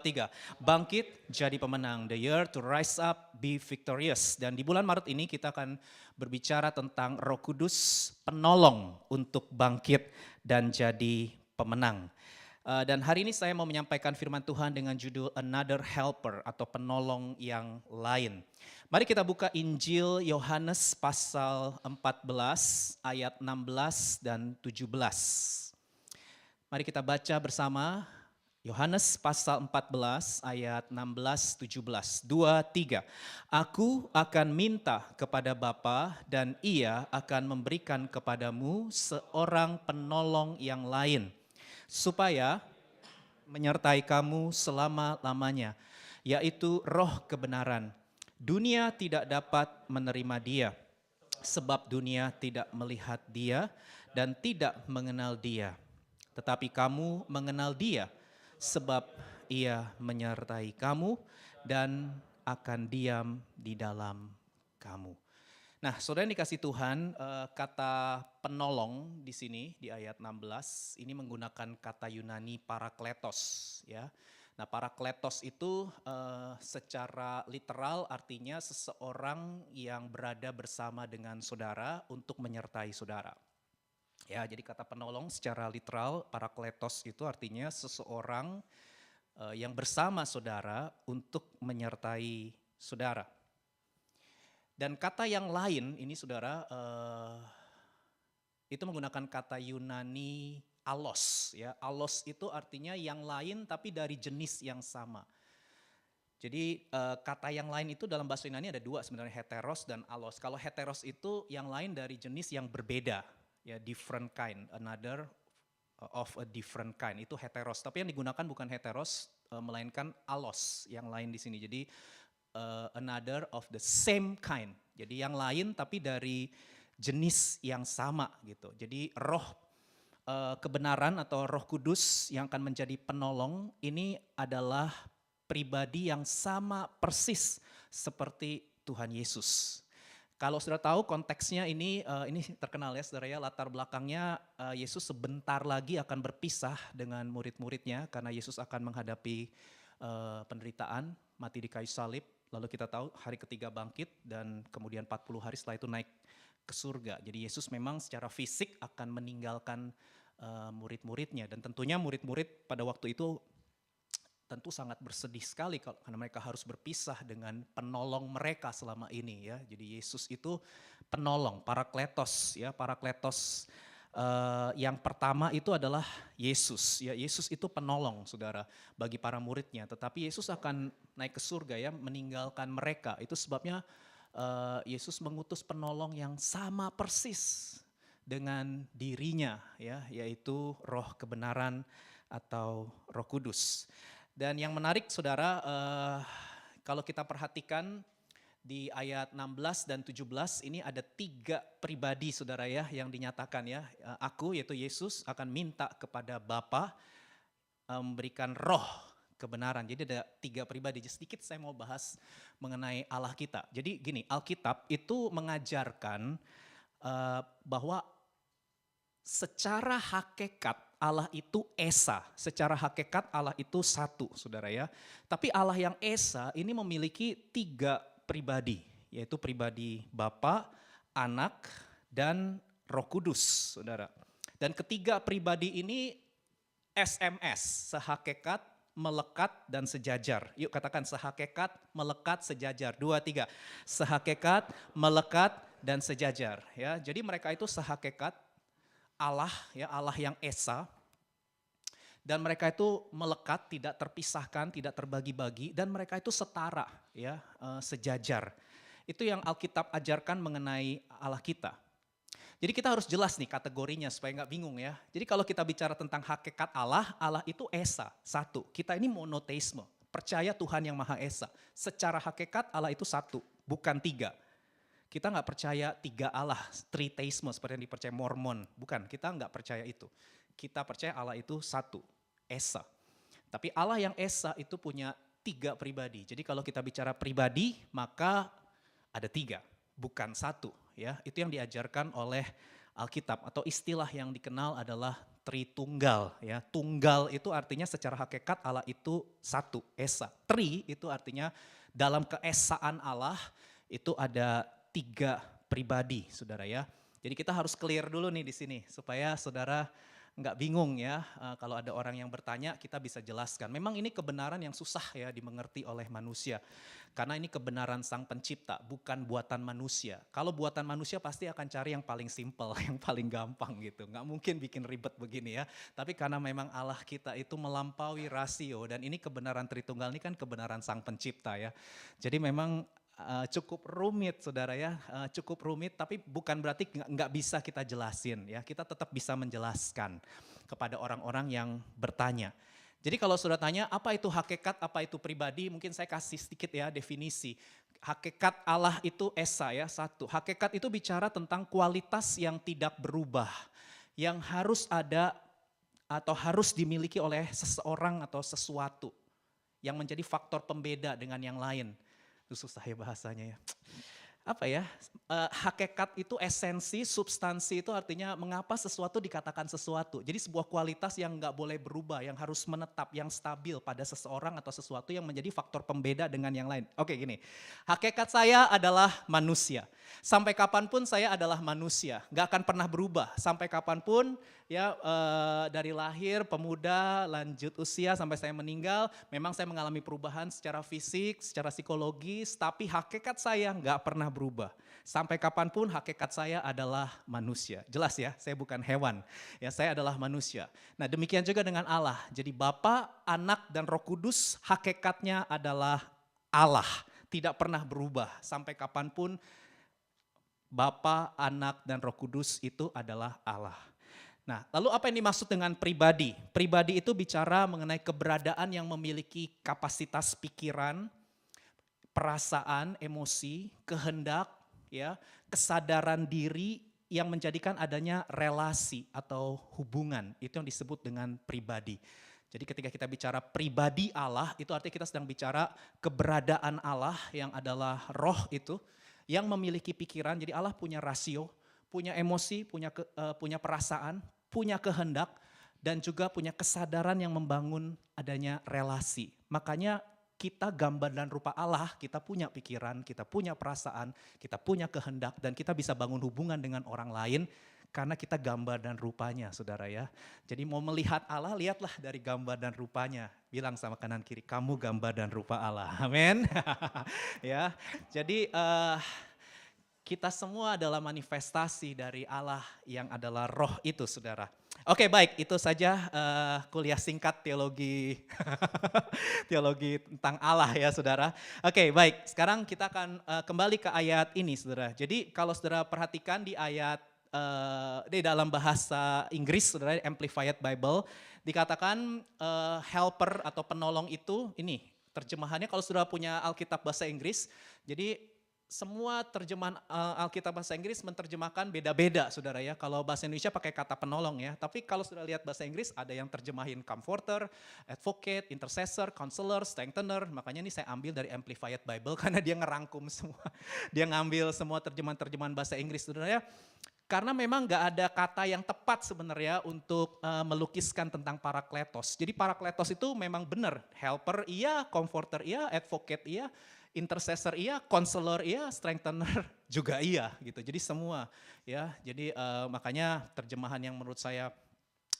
Tiga, bangkit jadi pemenang. The year to rise up, be victorious. Dan di bulan Maret ini kita akan berbicara tentang Roh Kudus penolong untuk bangkit dan jadi pemenang. Dan hari ini saya mau menyampaikan firman Tuhan dengan judul Another Helper atau penolong yang lain. Mari kita buka Injil Yohanes pasal 14 ayat 16 dan 17. Mari kita baca bersama. Yohanes pasal 14 ayat 16, 17, 2, 3. Aku akan minta kepada Bapa dan ia akan memberikan kepadamu seorang penolong yang lain. Supaya menyertai kamu selama-lamanya, yaitu roh kebenaran. Dunia tidak dapat menerima dia, sebab dunia tidak melihat dia dan tidak mengenal dia. Tetapi kamu mengenal dia, sebab ia menyertai kamu dan akan diam di dalam kamu. Nah, saudara yang dikasih Tuhan, kata penolong di sini di ayat 16 ini menggunakan kata Yunani parakletos, ya. Nah, parakletos itu secara literal artinya seseorang yang berada bersama dengan saudara untuk menyertai saudara. Ya, jadi kata penolong secara literal, parakletos itu artinya seseorang yang bersama saudara untuk menyertai saudara. Dan kata yang lain ini saudara, itu menggunakan kata Yunani alos. Ya, alos itu artinya yang lain tapi dari jenis yang sama. Jadi kata yang lain itu dalam bahasa Yunani ada dua sebenarnya, heteros dan alos. Kalau heteros itu yang lain dari jenis yang berbeda. Ya, different kind, another of a different kind, itu heteros. Tapi yang digunakan bukan heteros, melainkan alos, yang lain di sini. Jadi another of the same kind. Jadi yang lain tapi dari jenis yang sama gitu. Jadi roh kebenaran atau Roh Kudus yang akan menjadi penolong ini adalah pribadi yang sama persis seperti Tuhan Yesus. Kalau sudah tahu konteksnya ini terkenal ya saudara ya, latar belakangnya Yesus sebentar lagi akan berpisah dengan murid-muridnya karena Yesus akan menghadapi penderitaan, mati di kayu salib, lalu kita tahu hari ketiga bangkit dan kemudian 40 hari setelah itu naik ke surga. Jadi Yesus memang secara fisik akan meninggalkan murid-muridnya dan tentunya murid-murid pada waktu itu tentu sangat bersedih sekali karena mereka harus berpisah dengan penolong mereka selama ini ya. Jadi Yesus itu penolong, parakletos ya, parakletos yang pertama itu adalah Yesus ya. Yesus itu penolong saudara bagi para muridnya, tetapi Yesus akan naik ke surga ya, meninggalkan mereka. Itu sebabnya Yesus mengutus penolong yang sama persis dengan dirinya ya, yaitu Roh kebenaran atau Roh Kudus. Dan yang menarik saudara, kalau kita perhatikan di ayat 16 dan 17 ini ada 3 pribadi saudara ya yang dinyatakan ya. Aku yaitu Yesus akan minta kepada Bapa memberikan roh kebenaran. Jadi ada 3 pribadi. Jadi sedikit saya mau bahas mengenai Allah kita. Jadi gini, Alkitab itu mengajarkan bahwa secara hakikat Allah itu Esa, secara hakikat Allah itu satu saudara ya. Tapi Allah yang Esa ini memiliki 3 pribadi, yaitu pribadi Bapa, Anak, dan Roh Kudus saudara. Dan ketiga pribadi ini SMS, sehakikat, melekat, dan sejajar. Yuk katakan sehakikat, melekat, sejajar. 2, 3. Sehakikat, melekat, dan sejajar. Ya, jadi mereka itu sehakikat, Allah ya, Allah yang Esa, dan mereka itu melekat, tidak terpisahkan, tidak terbagi-bagi, dan mereka itu setara ya, sejajar. Itu yang Alkitab ajarkan mengenai Allah kita. Jadi kita harus jelas nih kategorinya supaya nggak bingung ya. Jadi kalau kita bicara tentang hakikat Allah, Allah itu Esa, satu. Kita ini monoteisme, percaya Tuhan yang Maha Esa. Secara hakikat Allah itu satu, bukan 3. Kita nggak percaya 3 Allah, triteisme seperti yang dipercaya Mormon. Bukan, kita nggak percaya itu. Kita percaya Allah itu satu, Esa. Tapi Allah yang Esa itu punya 3 pribadi. Jadi kalau kita bicara pribadi, maka ada 3, bukan 1. Ya, itu yang diajarkan oleh Alkitab atau istilah yang dikenal adalah Tritunggal ya. Tunggal itu artinya secara hakikat Allah itu satu, esa. Tri itu artinya dalam keesaan Allah itu ada 3 pribadi, Saudara ya. Jadi kita harus clear dulu nih di sini supaya Saudara nggak bingung ya. Kalau ada orang yang bertanya kita bisa jelaskan. Memang ini kebenaran yang susah ya dimengerti oleh manusia. Karena ini kebenaran Sang Pencipta, bukan buatan manusia. Kalau buatan manusia pasti akan cari yang paling simple, yang paling gampang gitu. Nggak mungkin bikin ribet begini ya. Tapi karena memang Allah kita itu melampaui rasio dan ini kebenaran Tritunggal ini kan kebenaran Sang Pencipta ya. Jadi memang cukup rumit Saudara ya, cukup rumit tapi bukan berarti nggak bisa kita jelasin ya. Kita tetap bisa menjelaskan kepada orang-orang yang bertanya. Jadi kalau Saudara tanya apa itu hakikat, apa itu pribadi, mungkin saya kasih sedikit ya definisi. Hakikat Allah itu esa ya, satu. Hakikat itu bicara tentang kualitas yang tidak berubah, yang harus ada atau harus dimiliki oleh seseorang atau sesuatu, yang menjadi faktor pembeda dengan yang lain. Itu susah ya bahasanya ya. Apa ya, hakikat itu esensi, substansi itu artinya mengapa sesuatu dikatakan sesuatu. Jadi sebuah kualitas yang nggak boleh berubah, yang harus menetap, yang stabil pada seseorang atau sesuatu yang menjadi faktor pembeda dengan yang lain. Oke gini, hakikat saya adalah manusia. Sampai kapanpun saya adalah manusia, nggak akan pernah berubah. Sampai kapanpun ya dari lahir, pemuda, lanjut usia sampai saya meninggal, memang saya mengalami perubahan secara fisik, secara psikologis, tapi hakikat saya nggak pernah berubah. Sampai kapanpun hakikat saya adalah manusia. Jelas ya, saya bukan hewan. Ya, saya adalah manusia. Nah, demikian juga dengan Allah. Jadi Bapa, Anak, dan Roh Kudus hakikatnya adalah Allah. Tidak pernah berubah. Sampai kapanpun Bapa, Anak, dan Roh Kudus itu adalah Allah. Nah, lalu apa yang dimaksud dengan pribadi? Pribadi itu bicara mengenai keberadaan yang memiliki kapasitas pikiran, perasaan, emosi, kehendak, ya, kesadaran diri yang menjadikan adanya relasi atau hubungan. Itu yang disebut dengan pribadi. Jadi ketika kita bicara pribadi Allah, itu artinya kita sedang bicara keberadaan Allah yang adalah roh itu, yang memiliki pikiran. Jadi Allah punya rasio, punya emosi, punya perasaan, punya kehendak, dan juga punya kesadaran yang membangun adanya relasi. Makanya kita gambar dan rupa Allah, kita punya pikiran, kita punya perasaan, kita punya kehendak, dan kita bisa bangun hubungan dengan orang lain karena kita gambar dan rupanya, Saudara ya. Jadi mau melihat Allah, lihatlah dari gambar dan rupanya. Bilang sama kanan kiri, kamu gambar dan rupa Allah. Amin. Ya, jadi kita semua adalah manifestasi dari Allah yang adalah roh itu, Saudara. Oke, baik, itu saja kuliah singkat teologi teologi tentang Allah ya, Saudara. Oke, baik, sekarang kita akan kembali ke ayat ini, Saudara. Jadi kalau Saudara perhatikan di ayat di dalam bahasa Inggris, Saudara, Amplified Bible, dikatakan helper atau penolong itu, ini terjemahannya kalau Saudara punya Alkitab bahasa Inggris, jadi semua terjemahan Alkitab bahasa Inggris menerjemahkan beda-beda, Saudara ya. Kalau bahasa Indonesia pakai kata penolong ya, tapi kalau sudah lihat bahasa Inggris ada yang terjemahin comforter, advocate, intercessor, counselor, strengthener. Makanya ini saya ambil dari Amplified Bible karena dia ngerangkum semua. Dia ngambil semua terjemahan-terjemahan bahasa Inggris, Saudara ya. Karena memang nggak ada kata yang tepat sebenarnya untuk melukiskan tentang parakletos. Jadi parakletos itu memang benar, helper iya, comforter iya, advocate iya, intercessor iya, counselor iya, strengthener juga iya gitu. Jadi semua ya. Jadi makanya terjemahan yang menurut saya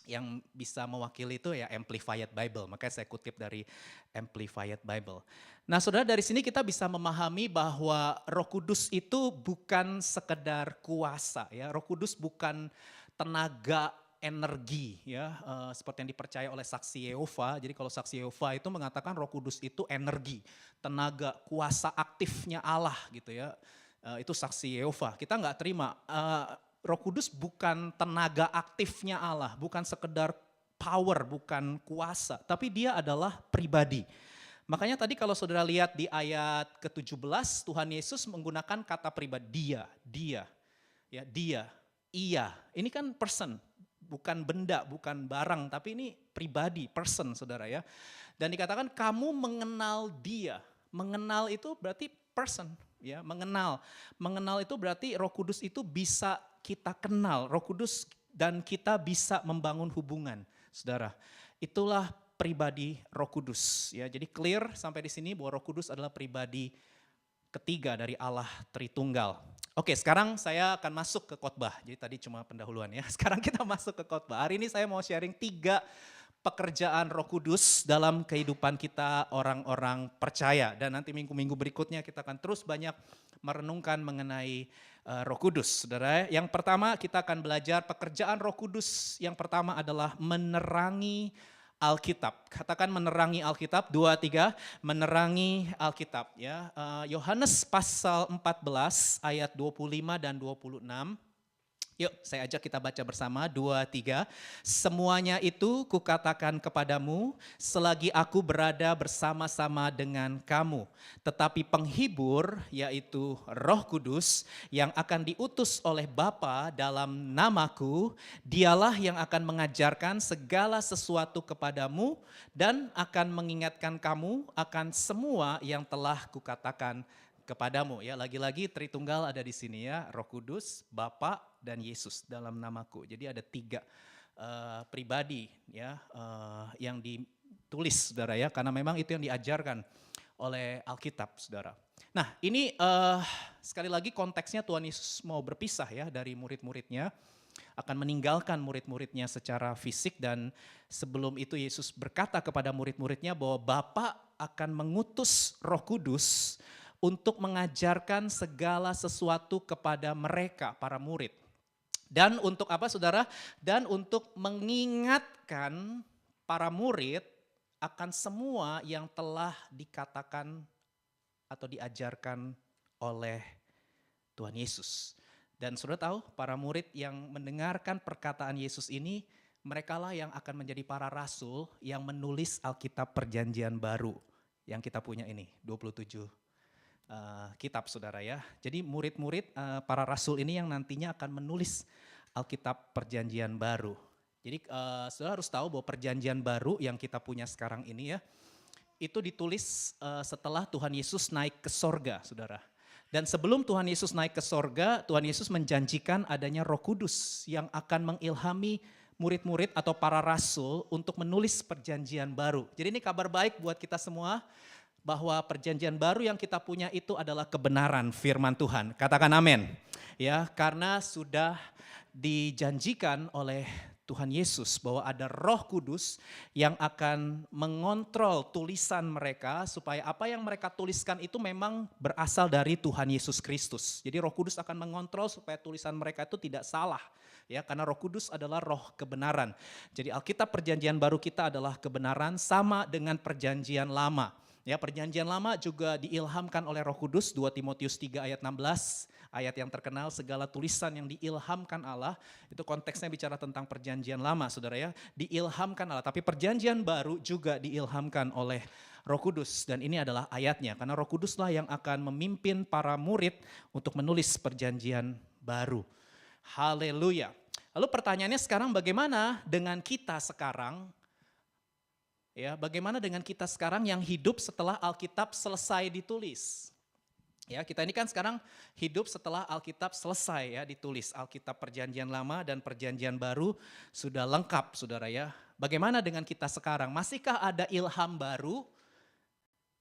yang bisa mewakili itu ya Amplified Bible. Makanya saya kutip dari Amplified Bible. Nah, Saudara, dari sini kita bisa memahami bahwa Roh Kudus itu bukan sekedar kuasa ya. Roh Kudus bukan tenaga, energi ya, seperti yang dipercaya oleh saksi Yehova. Jadi kalau saksi Yehova itu mengatakan Roh Kudus itu energi, tenaga, kuasa aktifnya Allah gitu ya. Itu saksi Yehova. Kita nggak terima. Roh Kudus bukan tenaga aktifnya Allah, bukan sekedar power, bukan kuasa, tapi dia adalah pribadi. Makanya tadi kalau Saudara lihat di ayat ke-17, Tuhan Yesus menggunakan kata pribadi, dia, ia. Ini kan person, bukan benda, bukan barang, tapi ini pribadi, person, Saudara ya. Dan dikatakan kamu mengenal dia, mengenal itu berarti person, ya, mengenal. Mengenal itu berarti Roh Kudus itu bisa kita kenal. Roh Kudus dan kita bisa membangun hubungan, saudara. Itulah pribadi Roh Kudus. Ya, jadi clear sampai di sini bahwa Roh Kudus adalah pribadi ketiga dari Allah Tritunggal. Oke, sekarang saya akan masuk ke khotbah. Jadi tadi cuma pendahuluan ya. Sekarang kita masuk ke khotbah. Hari ini saya mau sharing 3 pekerjaan Roh Kudus dalam kehidupan kita orang-orang percaya. Dan nanti minggu-minggu berikutnya kita akan terus banyak merenungkan mengenai Roh Kudus. Saudara, yang pertama kita akan belajar pekerjaan Roh Kudus. Yang pertama adalah menerangi Alkitab. Katakan menerangi Alkitab, 2, 3, menerangi Alkitab. Ya, Yohanes pasal 14 ayat 25 dan 26. Yuk saya ajak kita baca bersama, 2, 3. Semuanya itu kukatakan kepadamu selagi aku berada bersama-sama dengan kamu. Tetapi penghibur yaitu Roh Kudus yang akan diutus oleh Bapa dalam namaku, dialah yang akan mengajarkan segala sesuatu kepadamu dan akan mengingatkan kamu akan semua yang telah kukatakan kepadamu. Ya, lagi-lagi Tritunggal ada di sini ya, Roh Kudus, Bapa dan Yesus dalam namaku. Jadi ada 3 pribadi ya yang ditulis, saudara ya, karena memang itu yang diajarkan oleh Alkitab, saudara. Nah, ini sekali lagi konteksnya Tuhan Yesus mau berpisah ya dari murid-muridnya, akan meninggalkan murid-muridnya secara fisik, dan sebelum itu Yesus berkata kepada murid-muridnya bahwa Bapa akan mengutus Roh Kudus untuk mengajarkan segala sesuatu kepada mereka, para murid. Dan untuk apa, saudara? Dan untuk mengingatkan para murid akan semua yang telah dikatakan atau diajarkan oleh Tuhan Yesus. Dan saudara tahu, para murid yang mendengarkan perkataan Yesus ini, merekalah yang akan menjadi para rasul yang menulis Alkitab Perjanjian Baru yang kita punya ini, 27 kitab, saudara ya. Jadi murid-murid para rasul ini yang nantinya akan menulis Alkitab Perjanjian Baru. Jadi saudara harus tahu bahwa Perjanjian Baru yang kita punya sekarang ini ya, itu ditulis setelah Tuhan Yesus naik ke sorga, saudara. Dan sebelum Tuhan Yesus naik ke sorga, Tuhan Yesus menjanjikan adanya Roh Kudus yang akan mengilhami murid-murid atau para rasul untuk menulis Perjanjian Baru. Jadi ini kabar baik buat kita semua, bahwa Perjanjian Baru yang kita punya itu adalah kebenaran firman Tuhan. Katakan amin. Ya, karena sudah dijanjikan oleh Tuhan Yesus bahwa ada Roh Kudus yang akan mengontrol tulisan mereka, supaya apa yang mereka tuliskan itu memang berasal dari Tuhan Yesus Kristus. Jadi Roh Kudus akan mengontrol supaya tulisan mereka itu tidak salah. Ya, karena Roh Kudus adalah roh kebenaran. Jadi Alkitab Perjanjian Baru kita adalah kebenaran, sama dengan Perjanjian Lama. Ya, Perjanjian Lama juga diilhamkan oleh Roh Kudus, 2 Timotius 3 ayat 16, ayat yang terkenal, segala tulisan yang diilhamkan Allah, itu konteksnya bicara tentang Perjanjian Lama, saudara ya, diilhamkan Allah. Tapi Perjanjian Baru juga diilhamkan oleh Roh Kudus, dan ini adalah ayatnya, karena Roh Kuduslah yang akan memimpin para murid untuk menulis Perjanjian Baru. Haleluya. Lalu pertanyaannya sekarang, bagaimana dengan kita sekarang? Ya, bagaimana dengan kita sekarang yang hidup setelah Alkitab selesai ditulis? Ya, kita ini kan sekarang hidup setelah Alkitab selesai ya ditulis. Alkitab Perjanjian Lama dan Perjanjian Baru sudah lengkap, saudara ya. Bagaimana dengan kita sekarang? Masihkah ada ilham baru?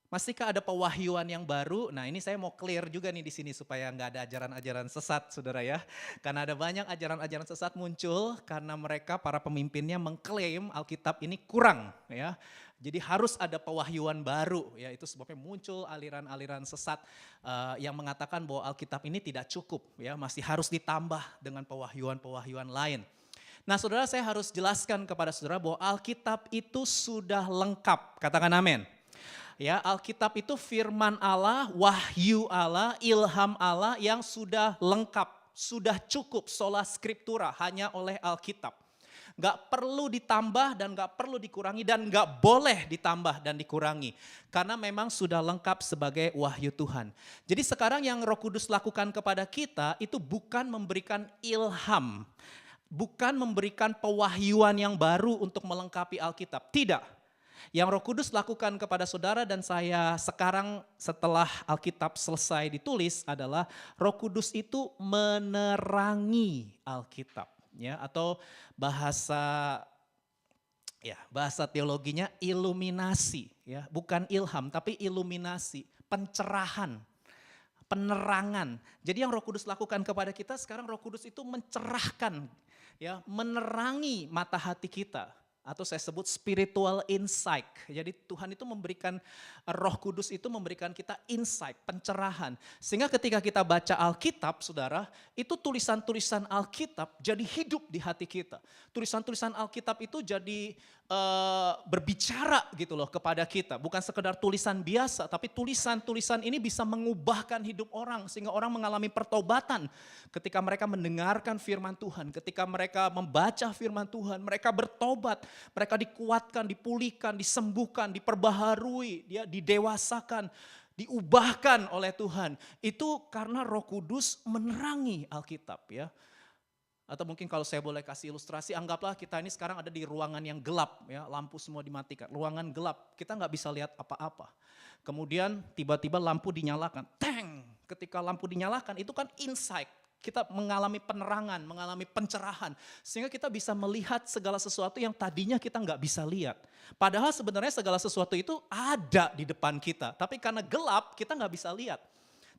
Masihkah ada pewahyuan yang baru? Nah, ini saya mau clear juga nih di sini supaya nggak ada ajaran-ajaran sesat, saudara ya. Karena ada banyak ajaran-ajaran sesat muncul karena mereka, para pemimpinnya, mengklaim Alkitab ini kurang ya. Jadi harus ada pewahyuan baru ya, itu sebabnya muncul aliran-aliran sesat yang mengatakan bahwa Alkitab ini tidak cukup ya, masih harus ditambah dengan pewahyuan-pewahyuan lain. Nah, saudara, saya harus jelaskan kepada saudara bahwa Alkitab itu sudah lengkap. Katakan amin. Ya, Alkitab itu firman Allah, wahyu Allah, ilham Allah yang sudah lengkap, sudah cukup, sola scriptura, hanya oleh Alkitab. Gak perlu ditambah dan gak perlu dikurangi dan gak boleh ditambah dan dikurangi. Karena memang sudah lengkap sebagai wahyu Tuhan. Jadi sekarang yang Roh Kudus lakukan kepada kita itu bukan memberikan ilham, bukan memberikan pewahyuan yang baru untuk melengkapi Alkitab, tidak. Yang Roh Kudus lakukan kepada saudara dan saya sekarang setelah Alkitab selesai ditulis adalah Roh Kudus itu menerangi Alkitab. ya, atau bahasa teologinya iluminasi, ya, bukan ilham tapi iluminasi, pencerahan, penerangan. Jadi yang Roh Kudus lakukan kepada kita sekarang, Roh Kudus itu mencerahkan, ya, menerangi mata hati kita, atau saya sebut spiritual insight. Jadi Tuhan itu memberikan, Roh Kudus itu memberikan kita insight, pencerahan. Sehingga ketika kita baca Alkitab, saudara, itu tulisan-tulisan Alkitab jadi hidup di hati kita. Tulisan-tulisan Alkitab itu jadi berbicara gitu loh kepada kita. Bukan sekedar tulisan biasa, tapi tulisan-tulisan ini bisa mengubahkan hidup orang. Sehingga orang mengalami pertobatan ketika mereka mendengarkan firman Tuhan. Ketika mereka membaca firman Tuhan, mereka bertobat. Mereka dikuatkan, dipulihkan, disembuhkan, diperbaharui, dia didewasakan, diubahkan oleh Tuhan. Itu karena Roh Kudus menerangi Alkitab, ya. Atau mungkin kalau saya boleh kasih ilustrasi, anggaplah kita ini sekarang ada di ruangan yang gelap, ya, lampu semua dimatikan, ruangan gelap, kita nggak bisa lihat apa-apa. Kemudian tiba-tiba lampu dinyalakan, teng, ketika lampu dinyalakan itu kan insight, kita mengalami penerangan, mengalami pencerahan, sehingga kita bisa melihat segala sesuatu yang tadinya kita nggak bisa lihat. Padahal sebenarnya segala sesuatu itu ada di depan kita, tapi karena gelap kita nggak bisa lihat.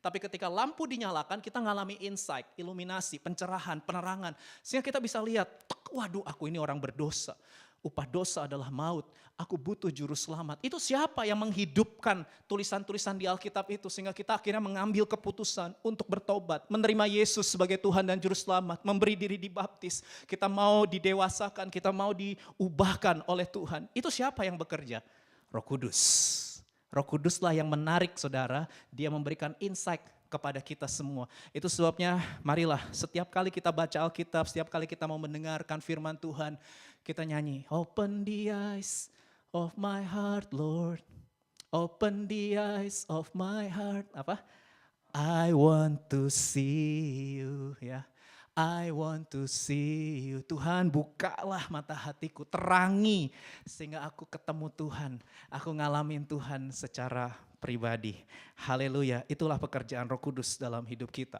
Tapi ketika lampu dinyalakan, kita ngalami insight, iluminasi, pencerahan, penerangan. Sehingga kita bisa lihat, waduh, aku ini orang berdosa. Upah dosa adalah maut, aku butuh juru selamat. Itu siapa yang menghidupkan tulisan-tulisan di Alkitab itu, sehingga kita akhirnya mengambil keputusan untuk bertobat, menerima Yesus sebagai Tuhan dan juru selamat, memberi diri dibaptis. Kita mau didewasakan, kita mau diubahkan oleh Tuhan. Itu siapa yang bekerja? Roh Kudus. Roh Kuduslah yang menarik, saudara, dia memberikan insight kepada kita semua. Itu sebabnya marilah setiap kali kita baca Alkitab, setiap kali kita mau mendengarkan firman Tuhan, kita nyanyi, open the eyes of my heart, Lord. Open the eyes of my heart. Apa? I want to see you, ya. I want to see you. Tuhan, bukalah mata hatiku, terangi sehingga aku ketemu Tuhan. Aku ngalamin Tuhan secara pribadi. Haleluya, itulah pekerjaan Roh Kudus dalam hidup kita.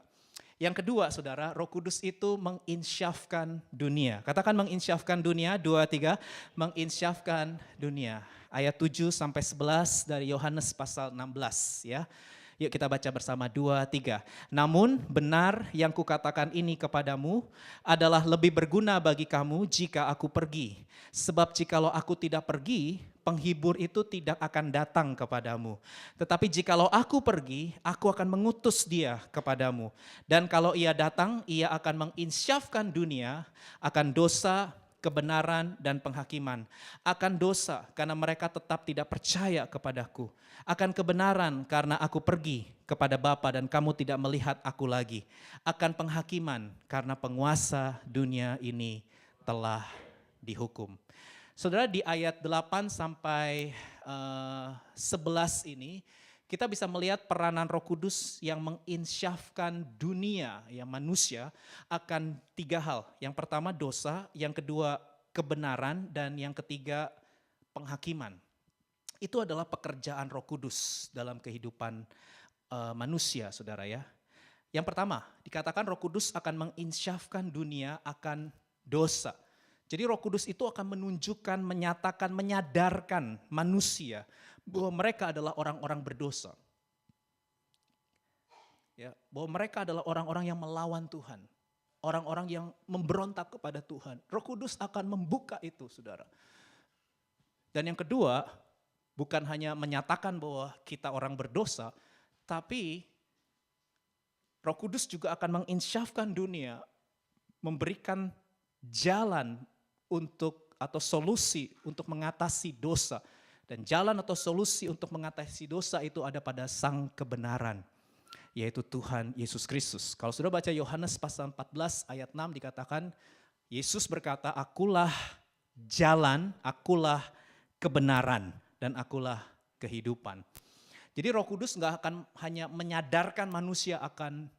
Yang kedua, saudara, Roh Kudus itu menginsyafkan dunia. Katakan menginsyafkan dunia, 2, 3, menginsyafkan dunia. Ayat 7-11 dari Yohanes pasal 16, ya. Yuk kita baca bersama, 2, 3. Namun benar yang kukatakan ini kepadamu adalah lebih berguna bagi kamu jika aku pergi. Sebab jikalau aku tidak pergi, penghibur itu tidak akan datang kepadamu. Tetapi jikalau aku pergi, aku akan mengutus dia kepadamu. Dan kalau ia datang, ia akan menginsyafkan dunia akan dosa, kebenaran dan penghakiman. Akan dosa karena mereka tetap tidak percaya kepadaku. Akan kebenaran karena aku pergi kepada Bapa dan kamu tidak melihat aku lagi. Akan penghakiman karena penguasa dunia ini telah dihukum. Saudara, di ayat 8 sampai 11 ini kita bisa melihat peranan Roh Kudus yang menginsyafkan dunia, ya, manusia akan 3 hal. Yang pertama dosa, yang kedua kebenaran, dan yang ketiga penghakiman. Itu adalah pekerjaan Roh Kudus dalam kehidupan manusia, saudara, ya. Yang pertama, dikatakan Roh Kudus akan menginsyafkan dunia akan dosa. Jadi Roh Kudus itu akan menunjukkan, menyatakan, menyadarkan manusia bahwa mereka adalah orang-orang berdosa. Ya, bahwa mereka adalah orang-orang yang melawan Tuhan. Orang-orang yang memberontak kepada Tuhan. Roh Kudus akan membuka itu, saudara. Dan yang kedua, bukan hanya menyatakan bahwa kita orang berdosa, tapi Roh Kudus juga akan menginsyafkan dunia, memberikan jalan untuk atau solusi untuk mengatasi dosa. Dan jalan atau solusi untuk mengatasi dosa itu ada pada Sang kebenaran, yaitu Tuhan Yesus Kristus. Kalau sudah baca Yohanes pasal 14 ayat 6 dikatakan, Yesus berkata, akulah jalan, akulah kebenaran, dan akulah kehidupan. Jadi Roh Kudus gak akan hanya menyadarkan manusia akan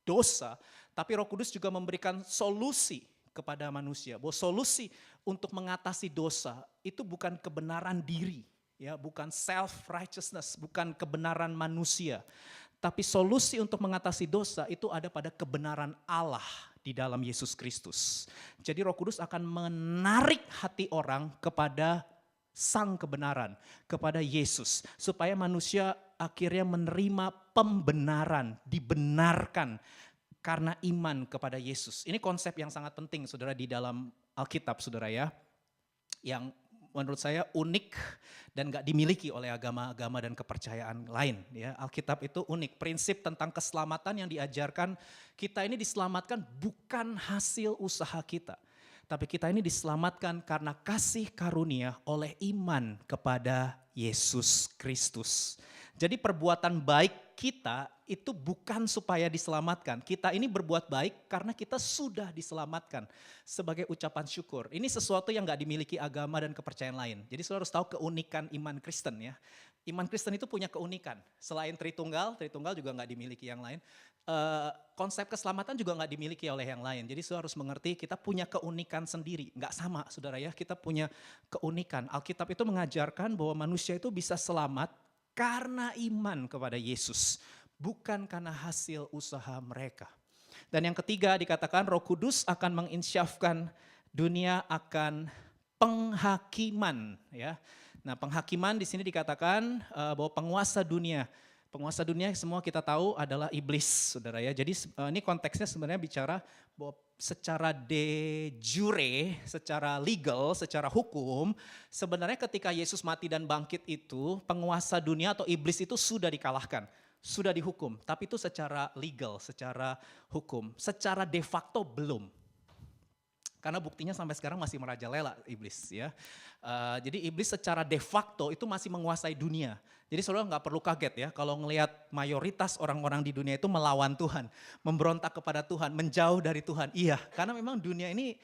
dosa, tapi Roh Kudus juga memberikan solusi kepada manusia. Bahwa solusi untuk mengatasi dosa itu bukan kebenaran diri, ya, bukan self righteousness, bukan kebenaran manusia. Tapi solusi untuk mengatasi dosa itu ada pada kebenaran Allah di dalam Yesus Kristus. Jadi Roh Kudus akan menarik hati orang kepada sang kebenaran, kepada Yesus. Supaya manusia akhirnya menerima pembenaran, dibenarkan karena iman kepada Yesus. Ini konsep yang sangat penting saudara di dalam Alkitab saudara ya. Yang menurut saya unik dan gak dimiliki oleh agama-agama dan kepercayaan lain. Ya, Alkitab itu unik, prinsip tentang keselamatan yang diajarkan kita ini diselamatkan bukan hasil usaha kita. Tapi kita ini diselamatkan karena kasih karunia oleh iman kepada Yesus Kristus. Jadi perbuatan baik kita itu bukan supaya diselamatkan. Kita ini berbuat baik karena kita sudah diselamatkan sebagai ucapan syukur. Ini sesuatu yang gak dimiliki agama dan kepercayaan lain. Jadi saudara harus tahu keunikan iman Kristen ya. Iman Kristen itu punya keunikan. Selain Tritunggal juga gak dimiliki yang lain. Konsep keselamatan juga nggak dimiliki oleh yang lain. Jadi saudara harus mengerti kita punya keunikan sendiri. Nggak sama saudara ya, kita punya keunikan. Alkitab itu mengajarkan bahwa manusia itu bisa selamat karena iman kepada Yesus. Bukan karena hasil usaha mereka. Dan yang ketiga dikatakan Roh Kudus akan menginsyafkan dunia akan penghakiman. Ya. Nah penghakiman di sini dikatakan bahwa penguasa dunia semua kita tahu adalah iblis, saudara ya. Jadi ini konteksnya sebenarnya bicara bahwa secara de jure, secara legal, secara hukum, sebenarnya ketika Yesus mati dan bangkit itu, penguasa dunia atau iblis itu sudah dikalahkan, sudah dihukum. Tapi itu secara legal, secara hukum, secara de facto belum. Karena buktinya sampai sekarang masih merajalela iblis ya. Jadi iblis secara de facto itu masih menguasai dunia. Jadi saudara nggak perlu kaget ya kalau ngelihat mayoritas orang-orang di dunia itu melawan Tuhan, memberontak kepada Tuhan, menjauh dari Tuhan. Iya, karena memang dunia ini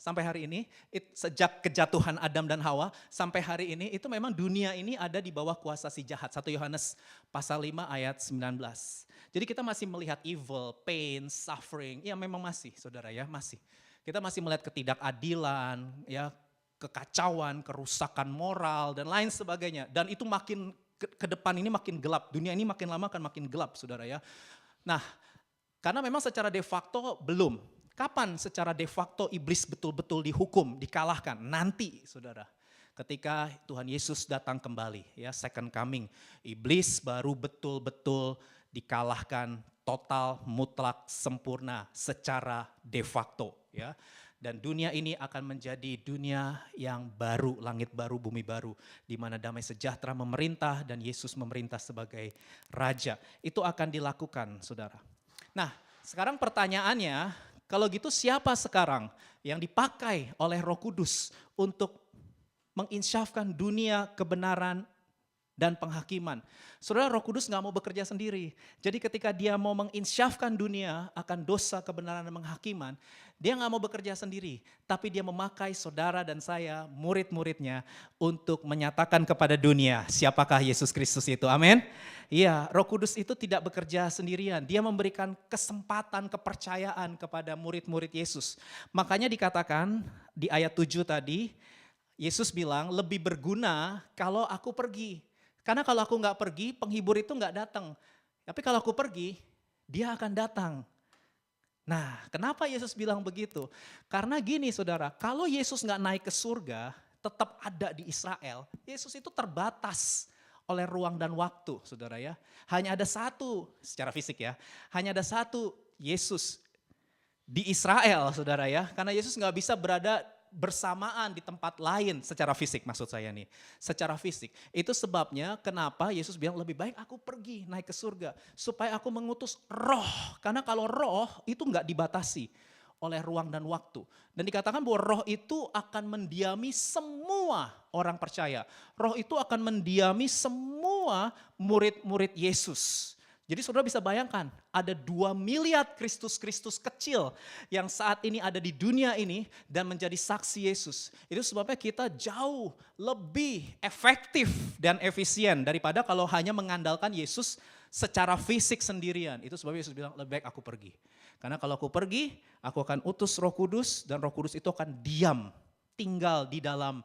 sampai hari ini, sejak kejatuhan Adam dan Hawa sampai hari ini itu memang dunia ini ada di bawah kuasa si jahat. 1 Yohanes pasal 5 ayat 19. Jadi kita masih melihat evil, pain, suffering, ya memang masih saudara ya, masih. Kita masih melihat ketidakadilan, ya kekacauan, kerusakan moral dan lain sebagainya. Dan itu makin ke depan ini makin gelap, dunia ini makin lama akan makin gelap saudara ya. Nah karena memang secara de facto belum. Kapan secara de facto iblis betul-betul dihukum, dikalahkan? Nanti saudara. Ketika Tuhan Yesus datang kembali, ya second coming. Iblis baru betul-betul dikalahkan total, mutlak, sempurna secara de facto. Ya. Dan dunia ini akan menjadi dunia yang baru, langit baru, bumi baru. Di mana damai sejahtera memerintah dan Yesus memerintah sebagai Raja. Itu akan dilakukan saudara. Nah sekarang pertanyaannya, kalau gitu siapa sekarang yang dipakai oleh Roh Kudus untuk menginsyafkan dunia kebenaran dan penghakiman? Saudara, Roh Kudus gak mau bekerja sendiri. Jadi ketika dia mau menginsyafkan dunia akan dosa, kebenaran dan penghakiman, dia gak mau bekerja sendiri. Tapi dia memakai saudara dan saya, murid-muridnya, untuk menyatakan kepada dunia siapakah Yesus Kristus itu. Amin. Iya, Roh Kudus itu tidak bekerja sendirian. Dia memberikan kesempatan, kepercayaan kepada murid-murid Yesus. Makanya dikatakan di ayat 7 tadi, Yesus bilang lebih berguna kalau aku pergi. Karena kalau aku gak pergi, penghibur itu gak datang. Tapi kalau aku pergi, dia akan datang. Nah, kenapa Yesus bilang begitu? Karena gini saudara, kalau Yesus gak naik ke surga, tetap ada di Israel, Yesus itu terbatas oleh ruang dan waktu saudara ya. Hanya ada satu, secara fisik ya, hanya ada satu Yesus di Israel saudara ya. Karena Yesus gak bisa berada bersamaan di tempat lain secara fisik, maksud saya nih. Secara fisik. Itu sebabnya kenapa Yesus bilang lebih baik aku pergi naik ke surga. Supaya aku mengutus roh. Karena kalau roh itu gak dibatasi oleh ruang dan waktu. Dan dikatakan bahwa roh itu akan mendiami semua orang percaya. Roh itu akan mendiami semua murid-murid Yesus. Jadi saudara bisa bayangkan, ada 2 miliar Kristus-Kristus kecil yang saat ini ada di dunia ini dan menjadi saksi Yesus. Itu sebabnya kita jauh lebih efektif dan efisien daripada kalau hanya mengandalkan Yesus secara fisik sendirian. Itu sebabnya Yesus bilang lebih baik aku pergi. Karena kalau aku pergi, aku akan utus Roh Kudus dan Roh Kudus itu akan diam, tinggal di dalam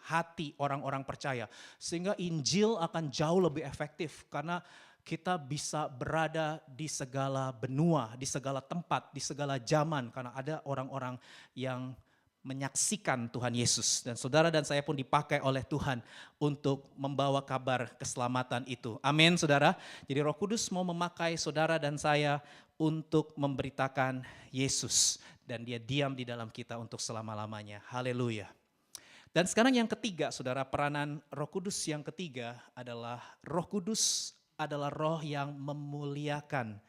hati orang-orang percaya. Sehingga Injil akan jauh lebih efektif karena kita bisa berada di segala benua, di segala tempat, di segala zaman. Karena ada orang-orang yang menyaksikan Tuhan Yesus. Dan saudara dan saya pun dipakai oleh Tuhan untuk membawa kabar keselamatan itu. Amin saudara. Jadi Roh Kudus mau memakai saudara dan saya untuk memberitakan Yesus. Dan dia diam di dalam kita untuk selama-lamanya. Haleluya. Dan sekarang yang ketiga, saudara, peranan Roh Kudus yang ketiga adalah Roh Kudus adalah roh yang memuliakan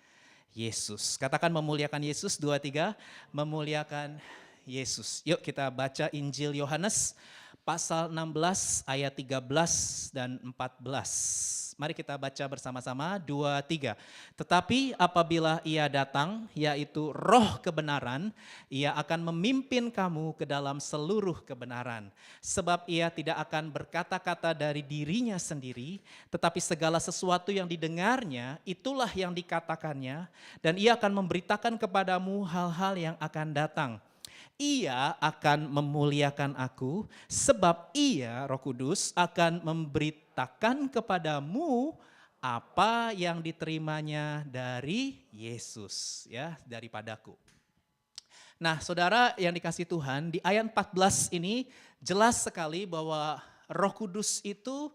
Yesus. Katakan memuliakan Yesus, 2, 3, memuliakan Yesus. Yuk kita baca Injil Yohanes pasal 16 ayat 13 dan 14. Mari kita baca bersama-sama, 2, 3. Tetapi apabila ia datang, yaitu roh kebenaran, ia akan memimpin kamu ke dalam seluruh kebenaran. Sebab ia tidak akan berkata-kata dari dirinya sendiri, tetapi segala sesuatu yang didengarnya, itulah yang dikatakannya, dan ia akan memberitakan kepadamu hal-hal yang akan datang. Ia akan memuliakan aku, sebab ia, Roh Kudus, akan memberitakan kepadamu apa yang diterimanya dari Yesus, ya, daripadaku. Nah, saudara yang dikasih Tuhan, di ayat 14 ini jelas sekali bahwa Roh Kudus itu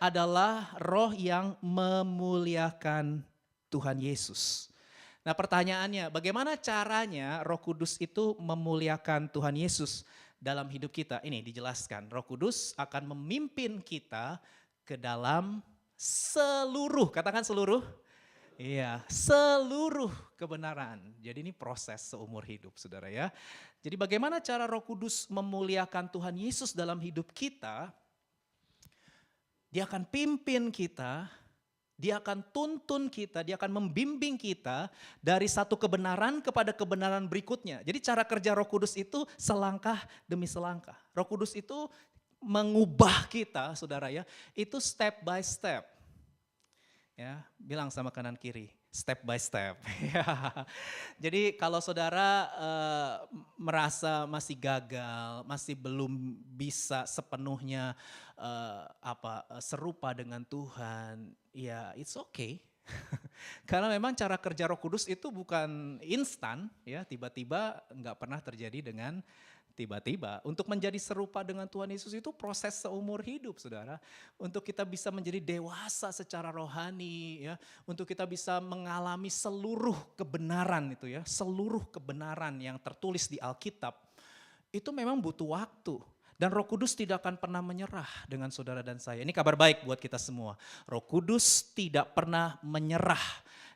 adalah roh yang memuliakan Tuhan Yesus. Nah pertanyaannya, bagaimana caranya Roh Kudus itu memuliakan Tuhan Yesus dalam hidup kita? Ini dijelaskan, Roh Kudus akan memimpin kita ke dalam seluruh, katakan seluruh. Iya, seluruh kebenaran. Jadi ini proses seumur hidup, saudara ya. Jadi bagaimana cara Roh Kudus memuliakan Tuhan Yesus dalam hidup kita? Dia akan pimpin kita, dia akan tuntun kita, dia akan membimbing kita dari satu kebenaran kepada kebenaran berikutnya. Jadi cara kerja Roh Kudus itu selangkah demi selangkah. Roh Kudus itu mengubah kita, saudara ya, itu step by step. Ya, bilang sama kanan kiri, step by step. Jadi kalau saudara merasa masih gagal, masih belum bisa sepenuhnya serupa dengan Tuhan, ya it's okay. Karena memang cara kerja Roh Kudus itu bukan instan, ya tiba-tiba nggak pernah terjadi dengan tiba-tiba. Untuk menjadi serupa dengan Tuhan Yesus itu proses seumur hidup, saudara. Untuk kita bisa menjadi dewasa secara rohani, ya, untuk kita bisa mengalami seluruh kebenaran itu ya, seluruh kebenaran yang tertulis di Alkitab, itu memang butuh waktu. Dan Roh Kudus tidak akan pernah menyerah dengan saudara dan saya. Ini kabar baik buat kita semua. Roh Kudus tidak pernah menyerah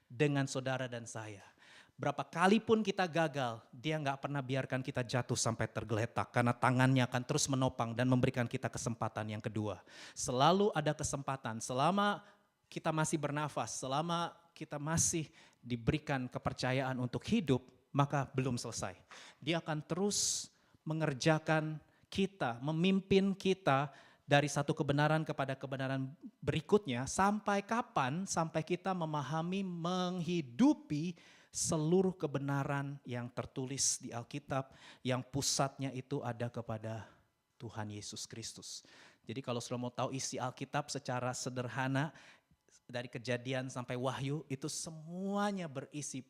dengan saudara dan saya. Berapa kali pun kita gagal, dia gak pernah biarkan kita jatuh sampai tergeletak. Karena tangannya akan terus menopang dan memberikan kita kesempatan yang kedua. Selalu ada kesempatan, selama kita masih bernafas, selama kita masih diberikan kepercayaan untuk hidup, maka belum selesai. Dia akan terus mengerjakan kita, memimpin kita dari satu kebenaran kepada kebenaran berikutnya. Sampai kapan? Sampai kita memahami, menghidupi seluruh kebenaran yang tertulis di Alkitab, yang pusatnya itu ada kepada Tuhan Yesus Kristus. Jadi kalau sudah mau tahu isi Alkitab secara sederhana, dari Kejadian sampai Wahyu, itu semuanya berisi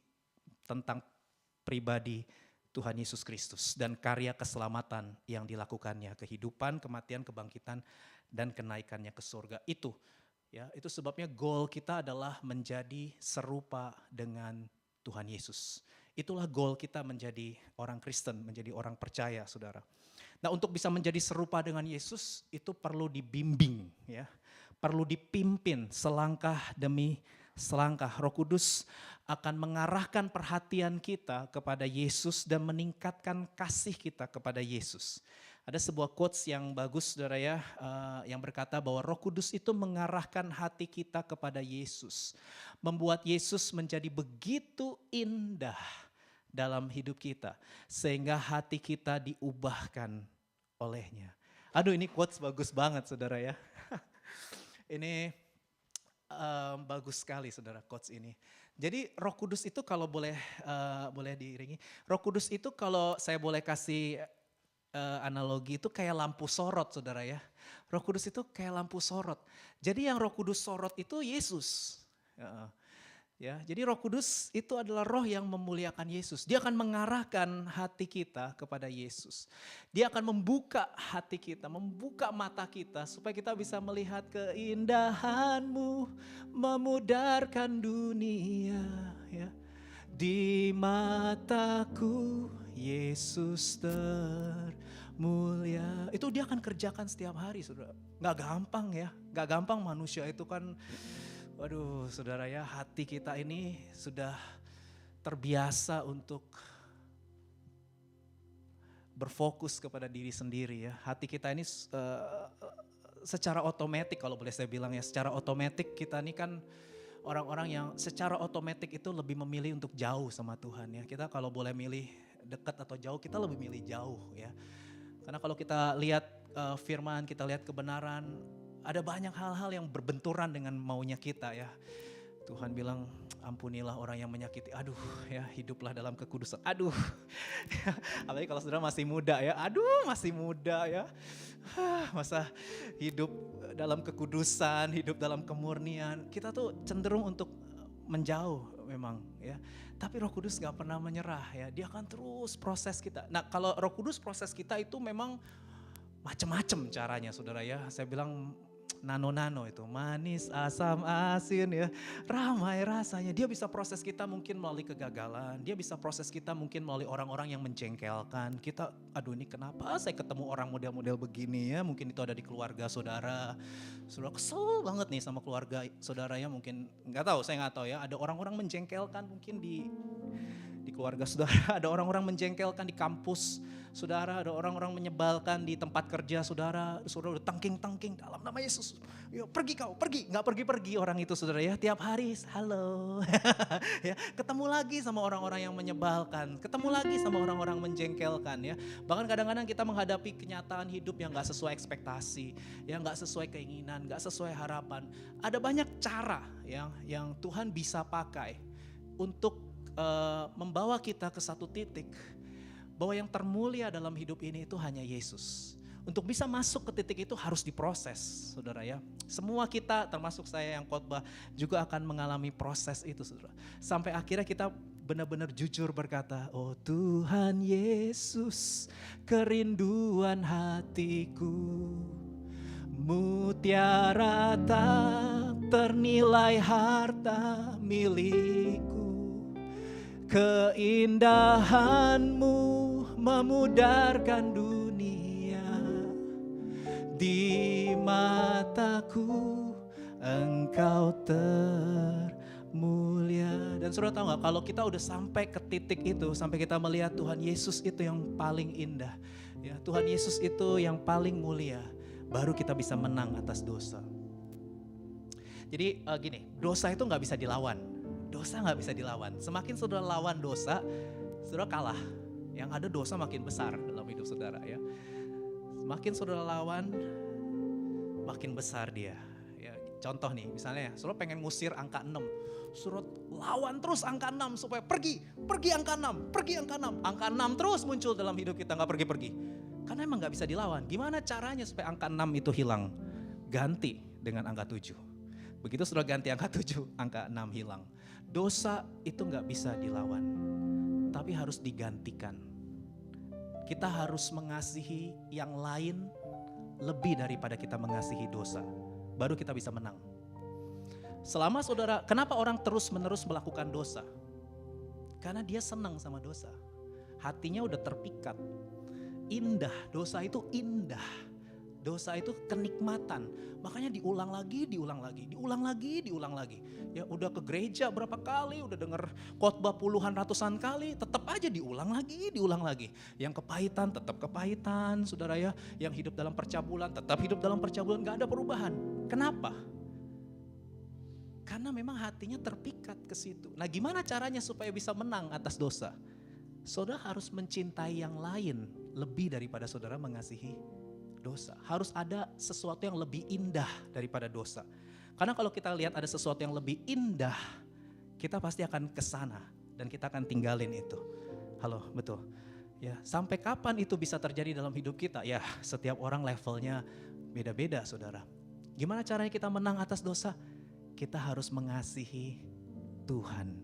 tentang pribadi Tuhan Yesus Kristus dan karya keselamatan yang dilakukannya, kehidupan, kematian, kebangkitan, dan kenaikannya ke surga. Itu sebabnya goal kita adalah menjadi serupa dengan Tuhan Yesus. Itulah goal kita menjadi orang Kristen, menjadi orang percaya, saudara. Nah, untuk bisa menjadi serupa dengan Yesus itu perlu dibimbing, ya, perlu dipimpin selangkah demi selangkah. Roh Kudus akan mengarahkan perhatian kita kepada Yesus dan meningkatkan kasih kita kepada Yesus. Ada sebuah quotes yang bagus, saudara ya, yang berkata bahwa Roh Kudus itu mengarahkan hati kita kepada Yesus. Membuat Yesus menjadi begitu indah dalam hidup kita. Sehingga hati kita diubahkan olehnya. Aduh, ini quotes bagus banget, saudara ya. Ini bagus sekali, saudara, quotes ini. Jadi Roh Kudus itu kalau boleh diiringi. Roh Kudus itu kalau saya boleh kasih analogi itu kayak lampu sorot, saudara ya. Roh Kudus itu kayak lampu sorot. Jadi yang Roh Kudus sorot itu Yesus. Ya, jadi Roh Kudus itu adalah roh yang memuliakan Yesus. Dia akan mengarahkan hati kita kepada Yesus. Dia akan membuka hati kita, membuka mata kita supaya kita bisa melihat keindahan-Mu memudarkan dunia. Ya. Di mataku Yesus termulia. Itu dia akan kerjakan setiap hari, saudara. Gak gampang ya, gak gampang manusia itu kan. Waduh, saudara ya, hati kita ini sudah terbiasa untuk berfokus kepada diri sendiri ya. Hati kita ini secara otomatis, kalau boleh saya bilang ya, secara otomatis kita ini kan orang-orang yang secara otomatis itu lebih memilih untuk jauh sama Tuhan ya. Kita kalau boleh milih dekat atau jauh, kita lebih milih jauh ya. Karena kalau kita lihat firman, kita lihat kebenaran, ada banyak hal-hal yang berbenturan dengan maunya kita ya. Tuhan bilang ampunilah orang yang menyakiti. Aduh ya, hiduplah dalam kekudusan. Aduh, apalagi kalau saudara masih muda ya. Aduh, masih muda ya. Masa hidup dalam kekudusan, hidup dalam kemurnian. Kita tuh cenderung untuk menjauh memang ya. Tapi Roh Kudus gak pernah menyerah ya. Dia akan terus proses kita. Nah kalau Roh Kudus proses kita itu memang macam-macam caranya saudara ya. Saya bilang nano-nano itu, manis, asam, asin ya, ramai rasanya. Dia bisa proses kita mungkin melalui kegagalan, dia bisa proses kita mungkin melalui orang-orang yang menjengkelkan. Kita, aduh ini kenapa saya ketemu orang model-model begini ya, mungkin itu ada di keluarga saudara. Saudara kesel banget nih sama keluarga saudaranya mungkin, nggak tahu, saya nggak tahu ya, ada orang-orang menjengkelkan mungkin di keluarga saudara, ada orang-orang menjengkelkan di kampus saudara, ada orang-orang menyebalkan di tempat kerja saudara, saudara udah tangking-tangking dalam nama Yesus. Ya, pergi kau, pergi, nggak pergi-pergi orang itu saudara ya, tiap hari halo, ya, ketemu lagi sama orang-orang yang menyebalkan, ketemu lagi sama orang-orang menjengkelkan ya. Bahkan kadang-kadang kita menghadapi kenyataan hidup yang nggak sesuai ekspektasi, yang nggak sesuai keinginan, nggak sesuai harapan. Ada banyak cara yang Tuhan bisa pakai untuk membawa kita ke satu titik bahwa yang termulia dalam hidup ini itu hanya Yesus. Untuk bisa masuk ke titik itu harus diproses, saudara ya. Semua kita, termasuk saya yang khotbah, juga akan mengalami proses itu, saudara. Sampai akhirnya kita benar-benar jujur berkata, oh Tuhan Yesus, kerinduan hatiku, mutiara tak ternilai harta milikku. Keindahan-Mu memudarkan dunia. Di mataku Engkau termulia. Dan saudara tahu gak, kalau kita udah sampai ke titik itu, sampai kita melihat Tuhan Yesus itu yang paling indah, ya, Tuhan Yesus itu yang paling mulia, baru kita bisa menang atas dosa. Jadi gini, dosa itu gak bisa dilawan. Dosa gak bisa dilawan. Semakin saudara lawan dosa, saudara kalah. Yang ada dosa makin besar dalam hidup saudara ya. Semakin saudara lawan, makin besar dia. Ya, contoh nih, misalnya saudara pengen ngusir angka 6. Saudara lawan terus angka 6 supaya pergi angka 6, pergi angka 6. Angka 6 terus muncul dalam hidup kita, gak pergi-pergi. Karena emang gak bisa dilawan. Gimana caranya supaya angka 6 itu hilang? Ganti dengan angka 7. Begitu sudah ganti angka 7, angka 6 hilang. Dosa itu gak bisa dilawan, tapi harus digantikan. Kita harus mengasihi yang lain lebih daripada kita mengasihi dosa. Baru kita bisa menang. Selama saudara, kenapa orang terus-menerus melakukan dosa? Karena dia senang sama dosa. Hatinya udah terpikat. Indah, dosa itu indah. Dosa itu kenikmatan, makanya diulang lagi. Ya udah ke gereja berapa kali, udah denger khotbah puluhan ratusan kali, tetap aja diulang lagi. Yang kepahitan tetap kepahitan, saudara ya. Yang hidup dalam percabulan tetap hidup dalam percabulan, gak ada perubahan. Kenapa? Karena memang hatinya terpikat ke situ. Nah, gimana caranya supaya bisa menang atas dosa? Saudara harus mencintai yang lain lebih daripada saudara mengasihi dosa. Harus ada sesuatu yang lebih indah daripada dosa. Karena kalau kita lihat ada sesuatu yang lebih indah, kita pasti akan kesana dan kita akan tinggalin itu. Halo, betul. Ya, sampai kapan itu bisa terjadi dalam hidup kita? Ya, setiap orang levelnya beda-beda, saudara. Gimana caranya kita menang atas dosa? kita harus mengasihi Tuhan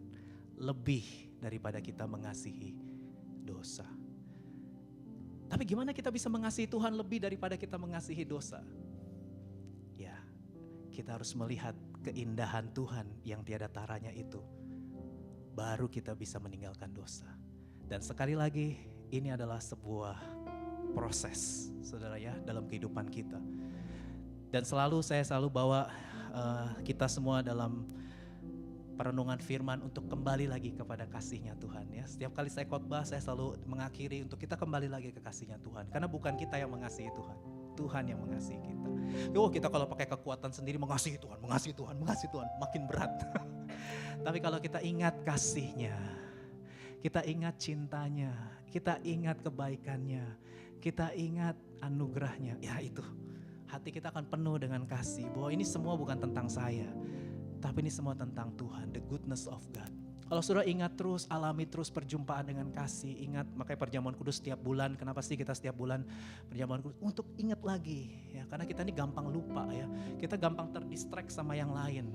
lebih daripada kita mengasihi dosa. Tapi gimana kita bisa mengasihi Tuhan lebih daripada kita mengasihi dosa? Ya, kita harus melihat keindahan Tuhan yang tiada taranya itu. Baru kita bisa meninggalkan dosa. Dan sekali lagi, ini adalah sebuah proses, saudara ya, dalam kehidupan kita. Dan saya selalu bawa kita semua dalam perenungan firman untuk kembali lagi kepada kasih-Nya Tuhan ya. Setiap kali saya khotbah, saya selalu mengakhiri untuk kita kembali lagi ke kasih-Nya Tuhan. Karena bukan kita yang mengasihi Tuhan, Tuhan yang mengasihi kita. Kita kalau pakai kekuatan sendiri mengasihi Tuhan, makin berat. Tapi kalau kita ingat kasih-Nya, kita ingat cintanya, kita ingat kebaikannya, kita ingat anugerahnya, ya itu. Hati kita akan penuh dengan kasih, bahwa ini semua bukan tentang saya, tapi ini semua tentang Tuhan, the goodness of God. Kalau saudara ingat terus, alami terus perjumpaan dengan kasih, ingat makanya perjamuan kudus setiap bulan. Kenapa sih kita setiap bulan perjamuan kudus? Untuk ingat lagi, ya karena kita ini gampang lupa ya, kita gampang terdistract sama yang lain.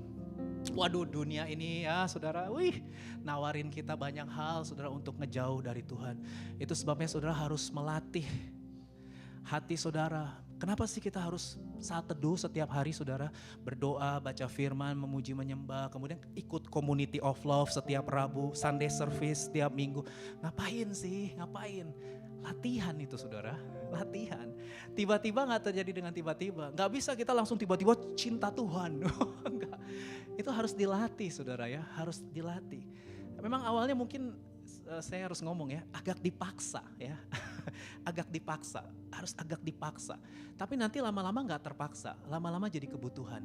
Waduh, dunia ini ya saudara, nawarin kita banyak hal saudara untuk ngejauh dari Tuhan. Itu sebabnya saudara harus melatih hati saudara. Kenapa sih kita harus saat teduh setiap hari saudara, berdoa, baca firman, memuji, menyembah, kemudian ikut community of love setiap Rabu, Sunday service setiap minggu. Ngapain sih? Ngapain? Latihan itu saudara, latihan. Tiba-tiba gak terjadi dengan tiba-tiba. Gak bisa kita langsung tiba-tiba cinta Tuhan. Enggak. Itu harus dilatih saudara ya, harus dilatih. Memang awalnya mungkin saya harus ngomong ya, agak dipaksa ya. Harus agak dipaksa. Tapi nanti lama-lama gak terpaksa, lama-lama jadi kebutuhan.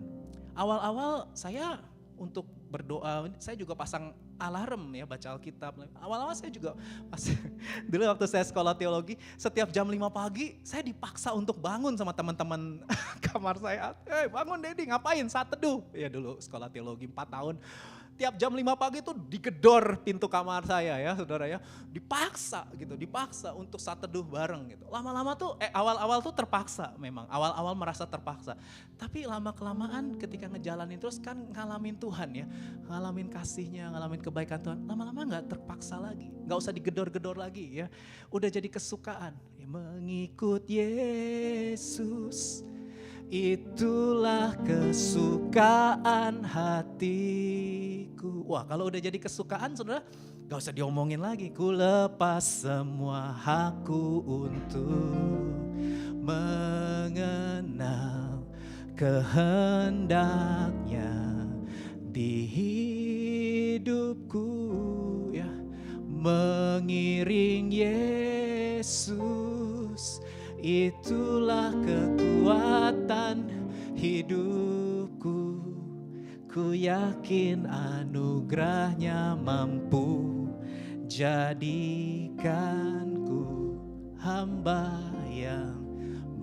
Awal-awal saya untuk berdoa, saya juga pasang alarm ya, baca Alkitab. Awal-awal saya juga dulu waktu saya sekolah teologi, setiap jam 5 pagi saya dipaksa untuk bangun sama teman-teman kamar saya. Bangun Dedi, ngapain? Saat teduh. Ya dulu sekolah teologi 4 tahun. Tiap jam 5 pagi tuh digedor pintu kamar saya ya saudara ya. Dipaksa untuk saat teduh bareng gitu. Lama-lama tuh awal-awal tuh terpaksa memang. Awal-awal merasa terpaksa. Tapi lama-kelamaan ketika ngejalanin terus kan ngalamin Tuhan ya. Ngalamin kasih-Nya, ngalamin kebaikan Tuhan. Lama-lama gak terpaksa lagi. Gak usah digedor-gedor lagi ya. Udah jadi kesukaan. Ya, mengikut Yesus. Itulah kesukaan hatiku. Wah, kalau udah jadi kesukaan saudara, gak usah diomongin lagi. Ku lepas semua hakku untuk mengenal kehendaknya di hidupku ya. Mengiring Yesus, itulah kekuatan hidupku. Ku yakin anugerahnya mampu jadikanku hamba yang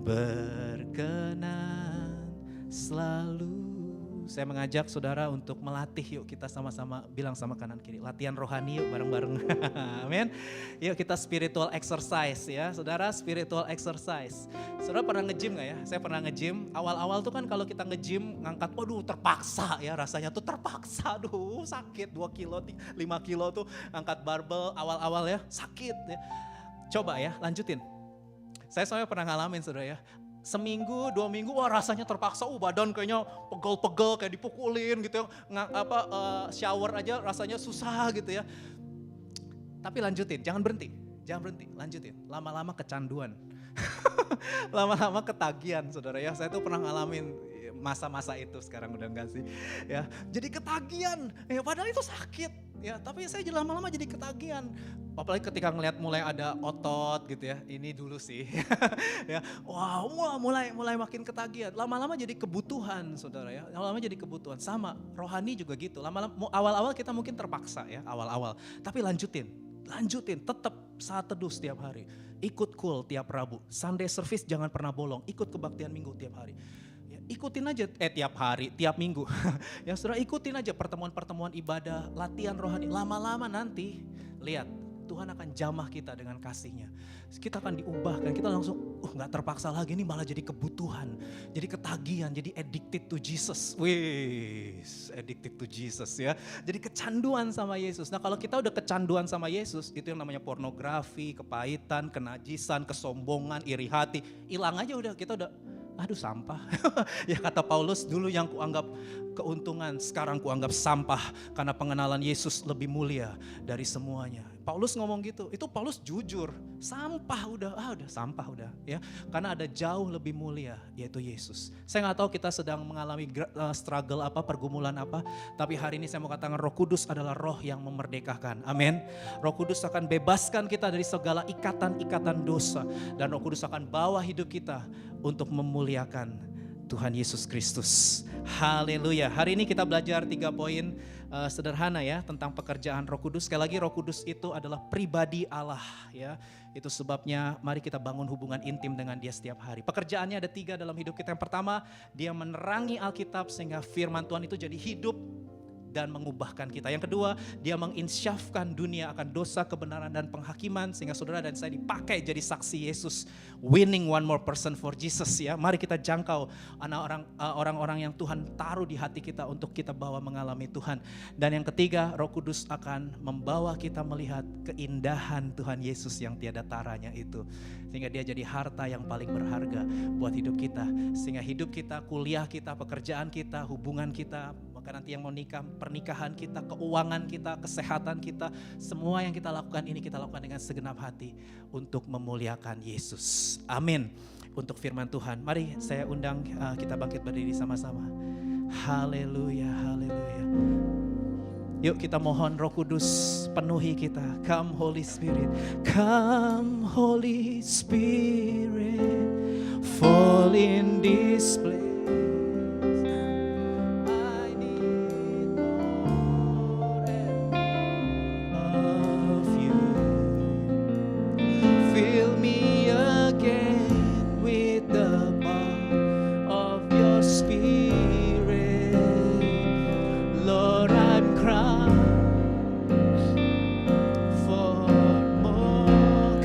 berkenan selalu. Saya mengajak saudara untuk melatih, yuk kita sama-sama bilang sama kanan kiri, latihan rohani yuk bareng-bareng. Amin. Yuk kita spiritual exercise ya, saudara, spiritual exercise. Saudara pernah nge-gym gak ya? Saya pernah nge-gym. Awal-awal tuh kan kalau kita nge-gym ngangkat, waduh terpaksa ya, rasanya tuh terpaksa. Aduh sakit 2 kilo, 5 kilo tuh angkat barbel awal-awal ya, sakit ya. Coba ya lanjutin. Saya soalnya pernah ngalamin saudara ya. Seminggu, 2 minggu, wah rasanya terpaksa, badan kayaknya pegel-pegel kayak dipukulin gitu ya. Shower aja rasanya susah gitu ya. Tapi lanjutin, jangan berhenti, lanjutin. Lama-lama kecanduan, lama-lama ketagihan saudara ya. Saya tuh pernah ngalamin masa-masa itu, sekarang udah enggak sih ya. Jadi ketagihan, ya padahal itu sakit. Ya, tapi saya lama-lama jadi ketagihan. Apalagi ketika ngelihat mulai ada otot gitu ya. Ini dulu sih. Ya, wow, mulai makin ketagihan. Lama-lama jadi kebutuhan, saudara ya. Lama-lama jadi kebutuhan. Sama, rohani juga gitu. Lama-lama awal-awal kita mungkin terpaksa ya, awal-awal. Tapi lanjutin, tetap saat teduh setiap hari. Ikut cool tiap Rabu. Sunday service jangan pernah bolong. Ikut kebaktian minggu tiap hari. Ikutin aja tiap hari, tiap minggu. Ya saudara, ikutin aja pertemuan-pertemuan ibadah, latihan rohani. Lama-lama nanti lihat Tuhan akan jamah kita dengan kasih-Nya. Kita akan diubahkan, kita langsung gak terpaksa lagi, ini malah jadi kebutuhan, jadi ketagihan, jadi addicted to Jesus. Wih, addicted to Jesus ya. Jadi kecanduan sama Yesus. Nah kalau kita udah kecanduan sama Yesus, itu yang namanya pornografi, kepahitan, kenajisan, kesombongan, iri hati. Hilang aja udah, kita udah, aduh sampah. Ya kata Paulus, dulu yang kuanggap keuntungan, sekarang kuanggap sampah. Karena pengenalan Yesus lebih mulia dari semuanya. Paulus ngomong gitu, itu Paulus jujur. Sampah udah sampah udah ya. Karena ada jauh lebih mulia, yaitu Yesus. Saya gak tahu kita sedang mengalami struggle apa, pergumulan apa. Tapi hari ini saya mau katakan Roh Kudus adalah roh yang memerdekakan. Amin. Roh Kudus akan bebaskan kita dari segala ikatan-ikatan dosa. Dan Roh Kudus akan bawa hidup kita untuk memuliakan Tuhan Yesus Kristus. Haleluya. Hari ini kita belajar 3 poin sederhana ya tentang pekerjaan Roh Kudus. Sekali lagi Roh Kudus itu adalah pribadi Allah ya. Itu sebabnya mari kita bangun hubungan intim dengan Dia setiap hari. Pekerjaannya ada 3 dalam hidup kita. Yang pertama, Dia menerangi Alkitab sehingga firman Tuhan itu jadi hidup dan mengubahkan kita. Yang kedua, Dia menginsyafkan dunia akan dosa, kebenaran, dan penghakiman. Sehingga saudara dan saya dipakai jadi saksi Yesus. Winning one more person for Jesus ya. Mari kita jangkau orang-orang yang Tuhan taruh di hati kita untuk kita bawa mengalami Tuhan. Dan yang ketiga, Roh Kudus akan membawa kita melihat keindahan Tuhan Yesus yang tiada taranya itu. Sehingga Dia jadi harta yang paling berharga buat hidup kita. Sehingga hidup kita, kuliah kita, pekerjaan kita, hubungan kita, nanti yang mau nikah, pernikahan kita, keuangan kita, kesehatan kita, semua yang kita lakukan ini kita lakukan dengan segenap hati untuk memuliakan Yesus. Amin. Untuk firman Tuhan, mari saya undang kita bangkit berdiri sama-sama. Haleluya, haleluya. Yuk kita mohon Roh Kudus penuhi kita. Come Holy Spirit, come Holy Spirit, fall in this place.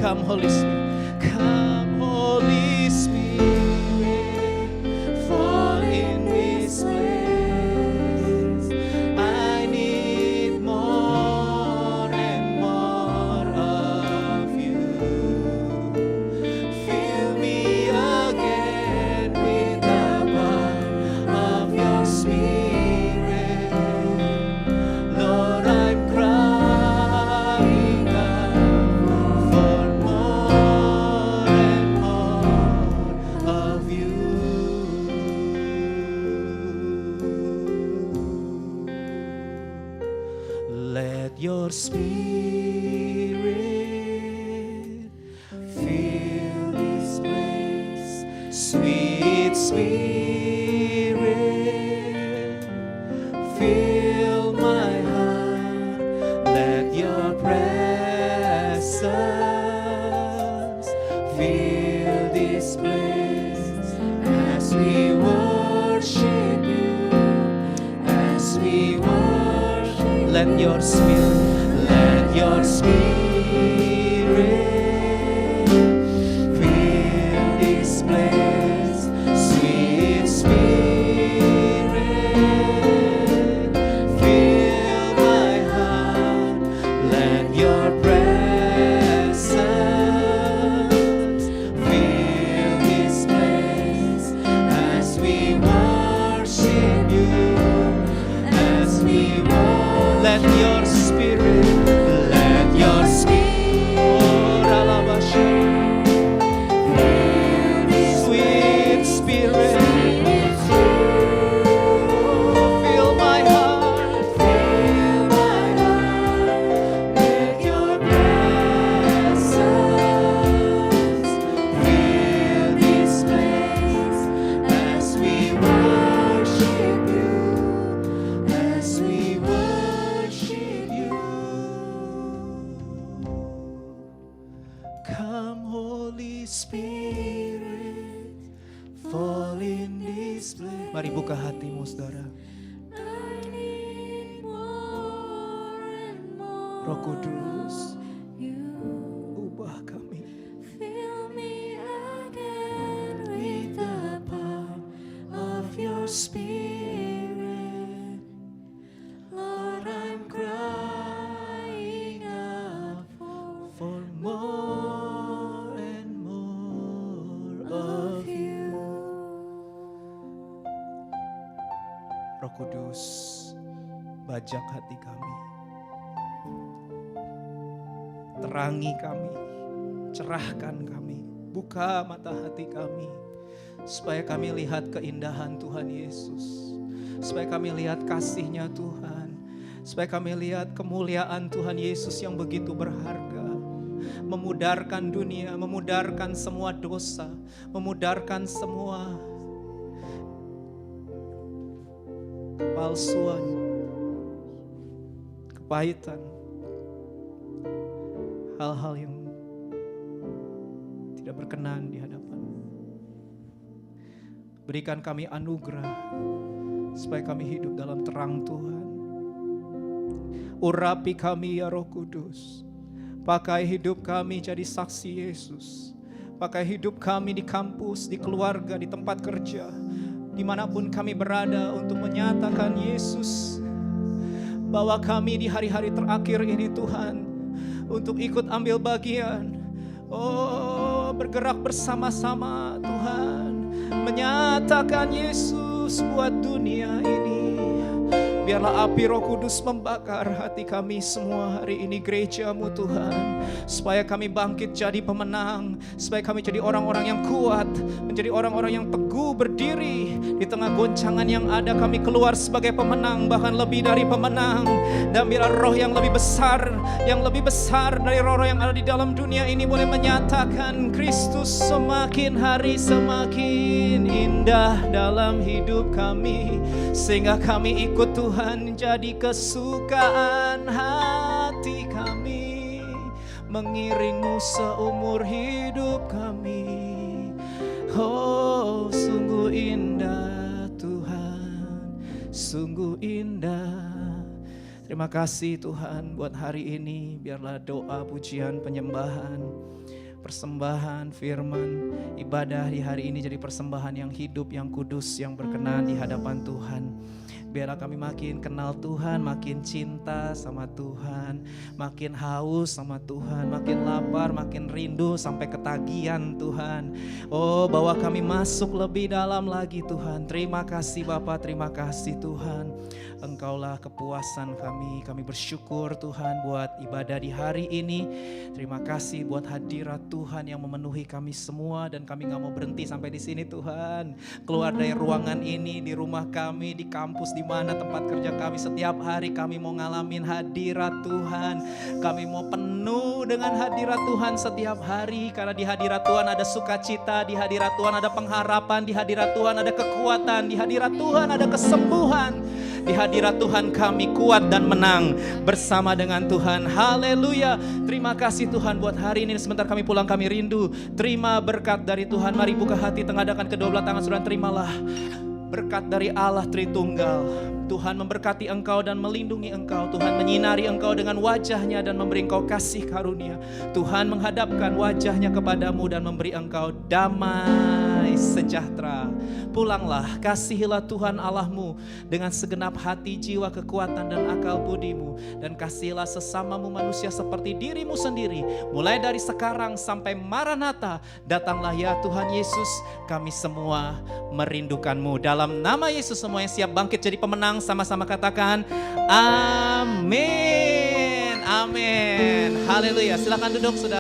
Come Holy Spirit, come Holy Spirit, fall in this place. I need more and more of you. Fill me again with the power of your Spirit. Lord, I'm crying out for more and more of you. Let your Spirit fill this place, sweet Spirit, fill my heart. Let your presence fill this place as we worship you, as we worship. Let your Spirit fill this place, sweet Spirit, fill my heart. Let your presence fill this place as we worship you, as we worship. Let your Spirit, oh, Ralabashi, sweet Spirit, fill my heart, fill my heart. Let your presence fill this place as we worship you, as we worship you. Come Holy Spirit, fall in this place. Mari buka hatimu saudara. Roh Kudus, Kudus, bajak hati kami. Terangi kami, cerahkan kami, buka mata hati kami, supaya kami lihat keindahan Tuhan Yesus, supaya kami lihat kasih-Nya Tuhan, supaya kami lihat kemuliaan Tuhan Yesus yang begitu berharga, memudarkan dunia, memudarkan semua dosa, memudarkan semua kepalsuan, kepahitan, hal-hal yang tidak berkenan di hadapan. Berikan kami anugerah supaya kami hidup dalam terang Tuhan. Urapi kami ya Roh Kudus. Pakai hidup kami jadi saksi Yesus. Pakai hidup kami di kampus, di keluarga, di tempat kerja, dimanapun kami berada untuk menyatakan Yesus. Bawa kami di hari-hari terakhir ini Tuhan, untuk ikut ambil bagian. Oh, bergerak bersama-sama Tuhan, menyatakan Yesus buat dunia ini. Biarlah api Roh Kudus membakar hati kami semua hari ini, gereja-Mu Tuhan, supaya kami bangkit jadi pemenang, supaya kami jadi orang-orang yang kuat, menjadi orang-orang yang teguh berdiri di tengah goncangan yang ada. Kami keluar sebagai pemenang, bahkan lebih dari pemenang. Dan biarlah roh yang lebih besar dari roh-roh yang ada di dalam dunia ini boleh menyatakan Kristus semakin hari semakin indah dalam hidup kami, sehingga kami ikut Tuhan jadi kesukaan hati kami, mengiring-Mu seumur hidup kami. Oh, sungguh indah Tuhan, sungguh indah. Terima kasih Tuhan buat hari ini. Biarlah doa, pujian, penyembahan, persembahan, firman, ibadah di hari ini jadi persembahan yang hidup, yang kudus, yang berkenan di hadapan Tuhan. Biarlah kami makin kenal Tuhan, makin cinta sama Tuhan, makin haus sama Tuhan, makin lapar, makin rindu sampai ketagihan Tuhan. Oh, bawa kami masuk lebih dalam lagi Tuhan. Terima kasih Bapa, terima kasih Tuhan. Engkaulah kepuasan kami. Kami bersyukur Tuhan buat ibadah di hari ini. Terima kasih buat hadirat Tuhan yang memenuhi kami semua, dan kami gak mau berhenti sampai di sini Tuhan. Keluar dari ruangan ini, di rumah kami, di kampus, di mana tempat kerja kami, setiap hari kami mau ngalamin hadirat Tuhan. Kami mau penuh dengan hadirat Tuhan setiap hari, karena di hadirat Tuhan ada sukacita, di hadirat Tuhan ada pengharapan, di hadirat Tuhan ada kekuatan, di hadirat Tuhan ada kesembuhan. Di hadirat Tuhan kami kuat dan menang bersama dengan Tuhan. Haleluya. Terima kasih Tuhan buat hari ini. Sebentar kami pulang, kami rindu terima berkat dari Tuhan. Mari buka hati, tengadahkan kedua belah tangan, saudara, terimalah berkat dari Allah Tritunggal. Tuhan memberkati engkau dan melindungi engkau. Tuhan menyinari engkau dengan wajah-Nya dan memberi engkau kasih karunia. Tuhan menghadapkan wajah-Nya kepadamu dan memberi engkau damai sejahtera. Pulanglah, kasihilah Tuhan Allahmu dengan segenap hati, jiwa, kekuatan dan akal budimu. Dan kasihilah sesamamu manusia seperti dirimu sendiri. Mulai dari sekarang sampai Maranatha, datanglah ya Tuhan Yesus. Kami semua merindukan-Mu. Dalam nama Yesus, semua yang siap bangkit jadi pemenang, sama-sama katakan amin. Amin. Haleluya. Silakan duduk, saudara.